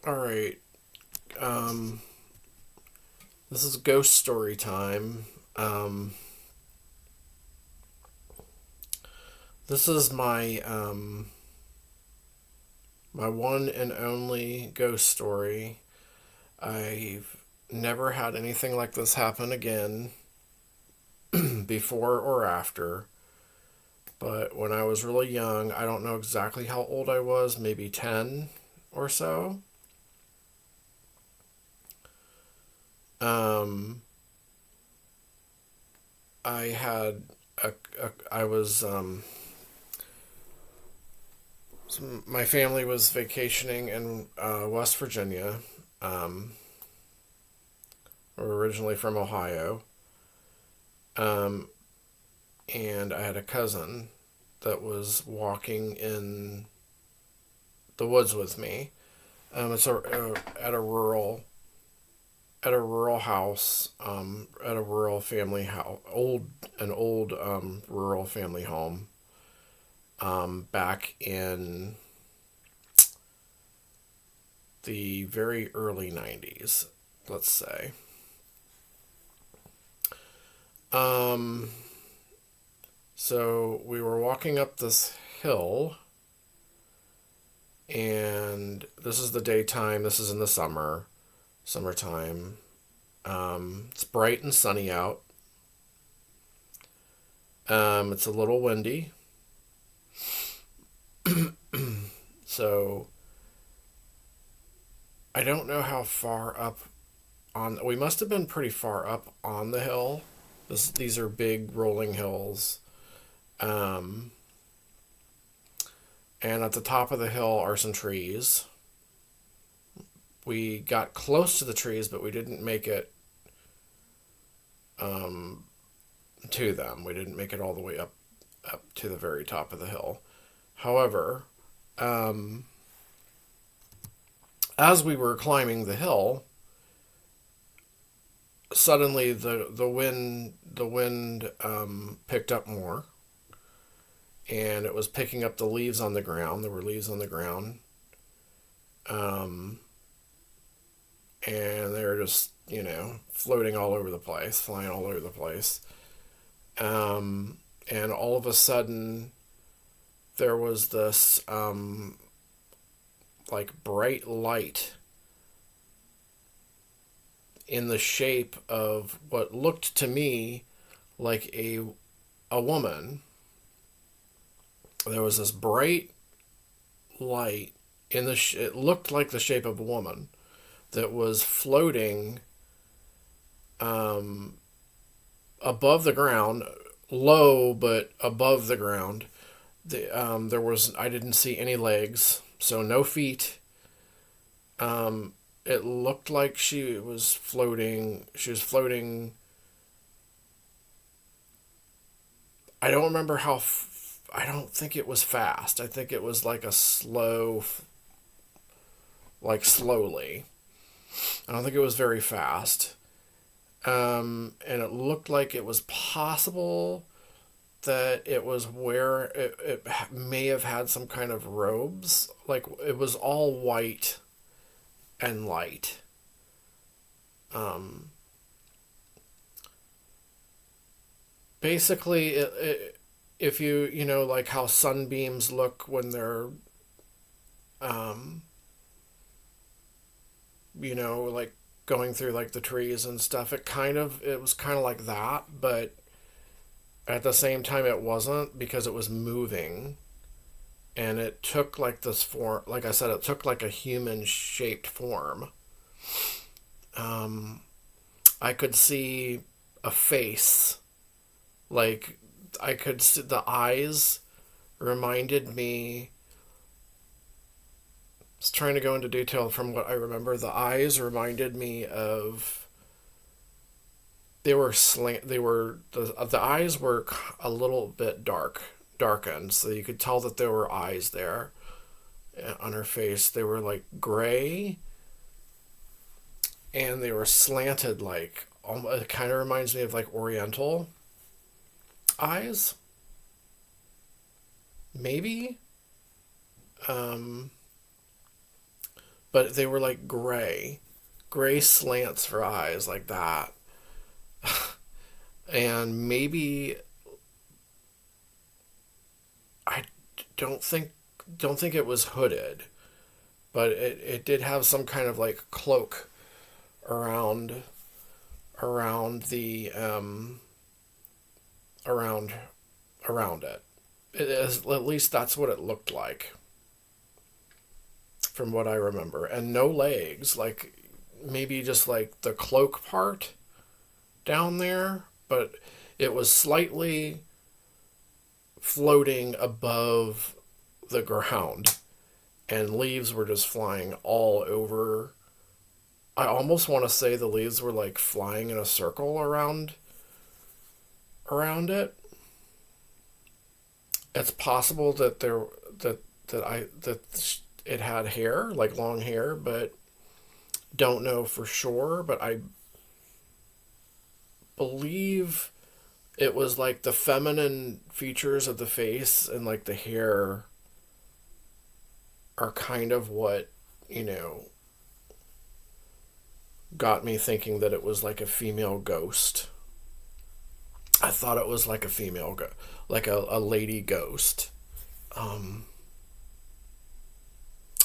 All right. Um, this is ghost story time. Um, this is my one and only ghost story. I've never had anything like this happen again, before or after. But when I was really young, I don't know exactly how old I was, maybe 10 or so. Um, I had I was my family was vacationing in West Virginia. Um, we're originally from Ohio, um, and I had a cousin that was walking in the woods with me. It's at a rural house, at a rural family house, an old rural family home, back in the very early 90s, let's say. Um, so we were walking up this hill, and this is the daytime. This is in the summertime. It's bright and sunny out. It's a little windy. So I don't know how far up on. We must have been pretty far up on the hill. These are big rolling hills. Um, and at the top of the hill are some trees. We got close to the trees, but we didn't make it um, to them. We didn't make it all the way up to the very top of the hill. However, um, as we were climbing the hill, suddenly the wind picked up more, and it was picking up the leaves on the ground. There were leaves on the ground, um, and they were just floating all over the place, flying all over the place. And all of a sudden, there was this like bright light in the shape of what looked to me like a woman. There was this bright light it looked like the shape of a woman that was floating um, above the ground, low but above the ground. There was I didn't see any legs, so no feet. It looked like she was floating. She was floating. I don't remember how. I don't think it was fast. I think it was like a slow, like slowly. I don't think it was very fast. And it looked like it was possible that it was where it may have had some kind of robes. Like it was all white and light. Um, Basically, if you know like how sunbeams look when they're um, like going through like the trees and stuff, it was kind of like that, but at the same time it wasn't, because it was moving, and it took like this form. Like I said, it took like a human shaped form. um, I could see a face. Like I could see the eyes reminded me. I was trying to go into detail from what I remember. The eyes reminded me of. They were slant. The eyes were a little bit darkened, so you could tell that there were eyes there on her face. They were like gray, and they were slanted. Like it kind of reminds me of like Oriental eyes, maybe. Um, but they were like gray slants for eyes like that. And maybe I don't think don't think it was hooded, but it did have some kind of like cloak around around the around around it. It is, at least that's what it looked like from what I remember. And no legs, like maybe just like the cloak part down there, but it was slightly floating above the ground, and leaves were just flying all over. I almost want to say the leaves were like flying in a circle around it. It's possible that that it had hair, like long hair, but don't know for sure. But I believe it was like the feminine features of the face and like the hair are kind of what, you know, got me thinking that it was like a female ghost. I thought it was like a like a lady ghost. Um,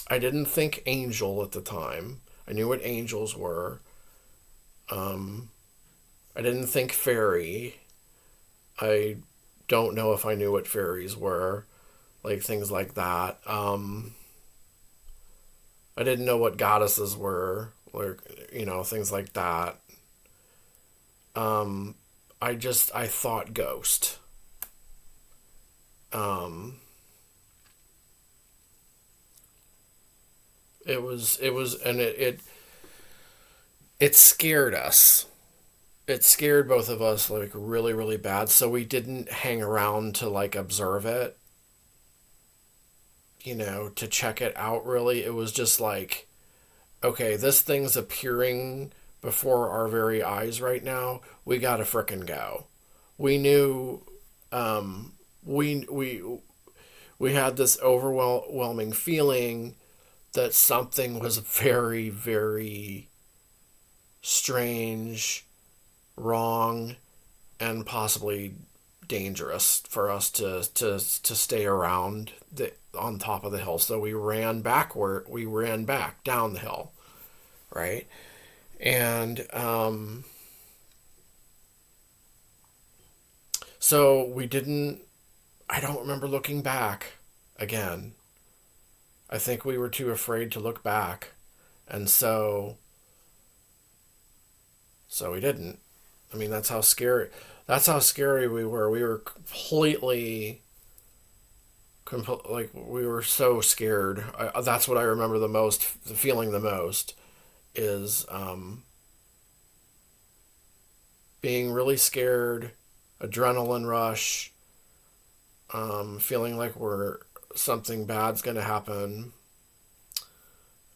I didn't think angel at the time. I knew what angels were. Um, I didn't think fairy. I don't know if I knew what fairies were, like things like that. I didn't know what goddesses were, like, you know, things like that. Um, I thought ghost. Um, and it scared us. It scared both of us like really really bad. So we didn't hang around to like observe it, you know, to check it out. Really, it was just like, okay, this thing's appearing before our very eyes right now. We gotta frickin' go. We knew. Um, we we had this overwhelming feeling that something was very, very strange, wrong, and possibly dangerous for us to stay around on top of the hill. So we ran backward. We ran back down the hill, right? And so we didn't. I don't remember looking back again. I think we were too afraid to look back, and so we didn't. I mean, that's how scary. That's how scary we were. We were like we were so scared. That's what I remember the most. The feeling the most is being really scared, adrenaline rush, feeling like we're something bad's gonna happen.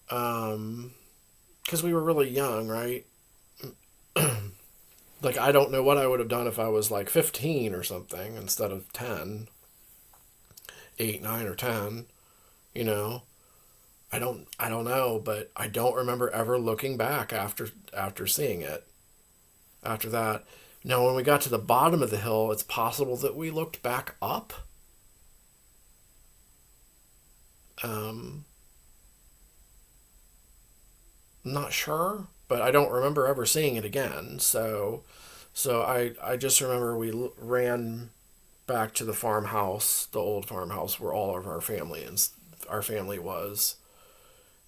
Because we were really young, right? Like I don't know what I would have done if I was like 15 or something instead of 10, 8, 9 or 10, you know. I don't know, but I don't remember ever looking back after seeing it. After that, now when we got to the bottom of the hill, it's possible that we looked back up. Um Not sure, but I don't remember ever seeing it again. So I just remember we ran back to the farmhouse, the old farmhouse where all of our family was,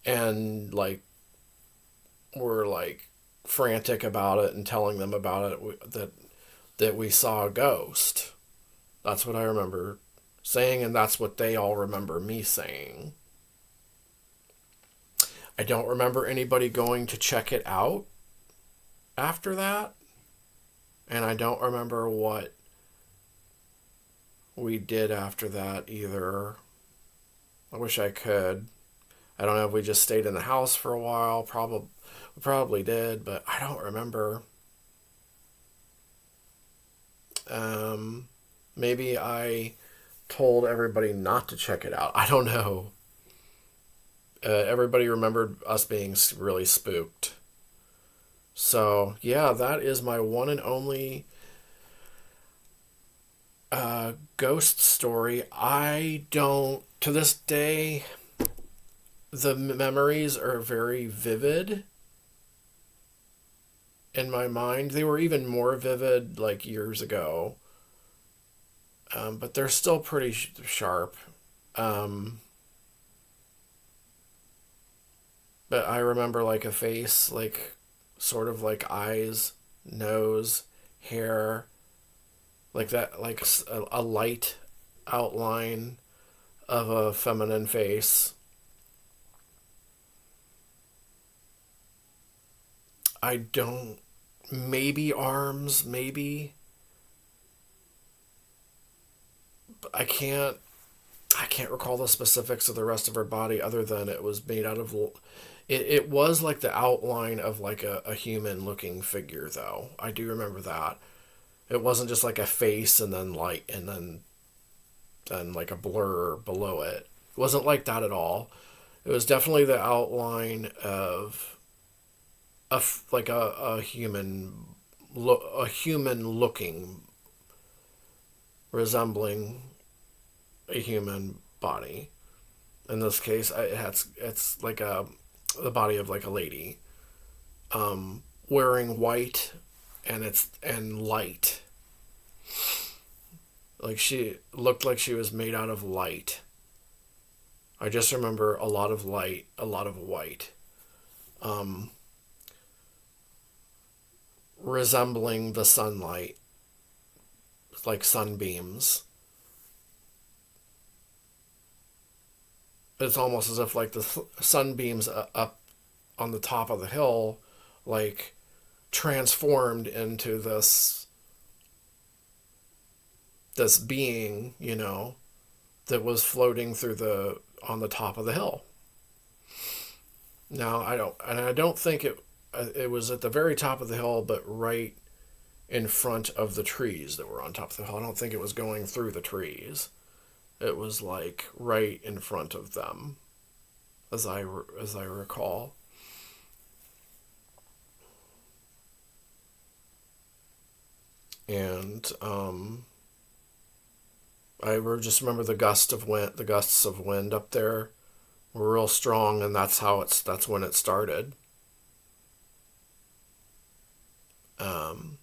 and like were like frantic about it and telling them about it, that we saw a ghost. That's what I remember saying, and that's what they all remember me saying. I don't remember anybody going to check it out after that, and I don't remember what we did after that either. I wish I could. I don't know if we just stayed in the house for a while. Probably did, but I don't remember. Um, Maybe I told everybody not to check it out. I don't know. Everybody remembered us being really spooked. So yeah, that is my one and only ghost story. I don't, to this day, the memories are very vivid in my mind. They were even more vivid like years ago, but they're still pretty sharp. Um, but I remember like a face, like sort of like eyes, nose, hair, like that, like a light outline of a feminine face. I don't, maybe arms, maybe. I can't I can't recall the specifics of the rest of her body other than it was made out of it was like the outline of like a human looking figure though. I do remember that. It wasn't just like a face and then light and then like a blur below it. It wasn't like that at all. It was definitely the outline of like a human a human looking resembling a human body. In this case, it's like the body of like a lady, wearing white, and light. Like she looked like she was made out of light. I just remember a lot of light, a lot of white, um, resembling the sunlight, like sunbeams. It's almost as if like the sunbeams up on the top of the hill, like transformed into this being, that was floating through the on the top of the hill. Now I don't think it was at the very top of the hill, but right in front of the trees that were on top of the hill. I don't think it was going through the trees. It was like right in front of them, as I recall. And just remember the gusts of wind up there were real strong, and that's when it started. Um,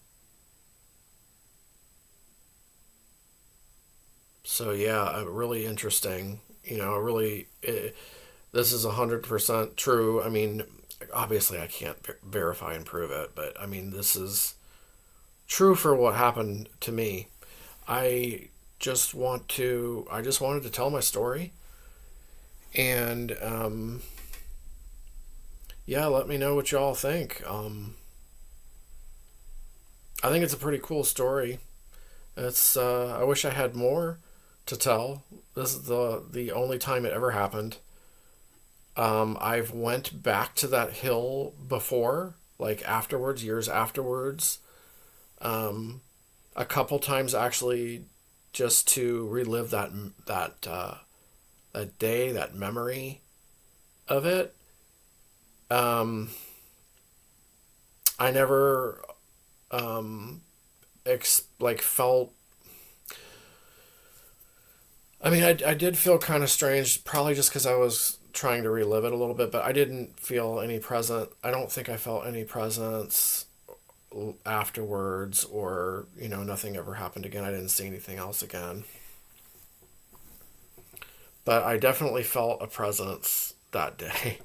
so yeah, really interesting. This is 100% true. I mean, obviously I can't verify and prove it, but I mean this is true for what happened to me. I I just wanted to tell my story, and yeah, let me know what y'all think. I think it's a pretty cool story. It's I wish I had more to tell. This is the only time it ever happened. I've went back to that hill before, like afterwards, years afterwards, um, a couple times actually, just to relive that day, that memory of it. Um, I never like felt. I mean, I did feel kind of strange, probably just because I was trying to relive it a little bit, but I didn't feel any present. I don't think I felt any presence afterwards, or nothing ever happened again. I didn't see anything else again, but I definitely felt a presence that day.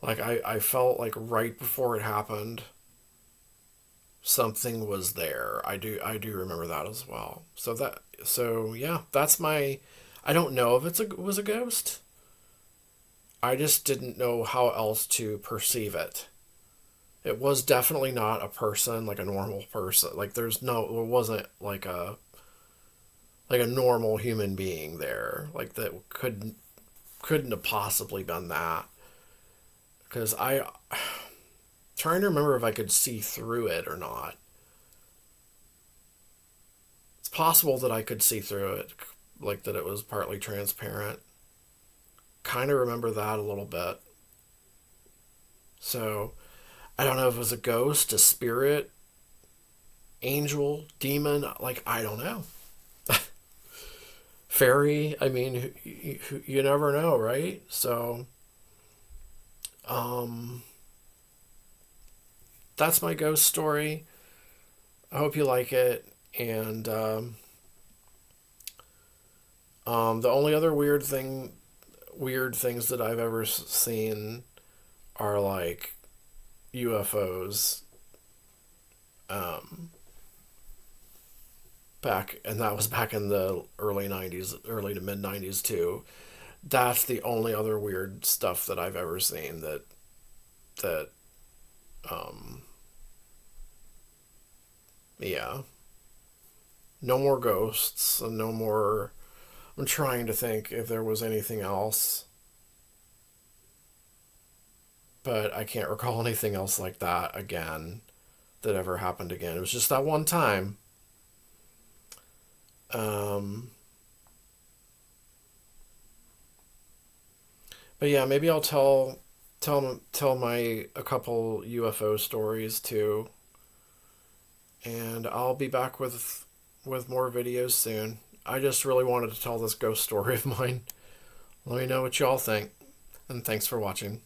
Like I felt like right before it happened, something was there. I do remember that as well. So yeah, that's my. I don't know if it was a ghost. I just didn't know how else to perceive it. It was definitely not a person, like a normal person. Like it wasn't like a normal human being there. Like that couldn't have possibly been that. Because I trying to remember if I could see through it or not. It's possible that I could see through it, like that it was partly transparent. kind of remember that a little bit. So I don't know if it was a ghost, a spirit, angel, demon. Like, I don't know. Fairy. I mean, you never know, right? So, um, that's my ghost story. I hope you like it. And the only other weird things that I've ever seen are like UFOs. Um, back, and that was back in the early '90s, early to mid '90s too. That's the only other weird stuff that I've ever seen that um, yeah. No more ghosts and no more. I'm trying to think if there was anything else, but I can't recall anything else like that again that ever happened again. It was just that one time. Um, but yeah, maybe I'll tell my a couple UFO stories too, and I'll be back with more videos soon. I just really wanted to tell this ghost story of mine. Let me know what y'all think, and thanks for watching.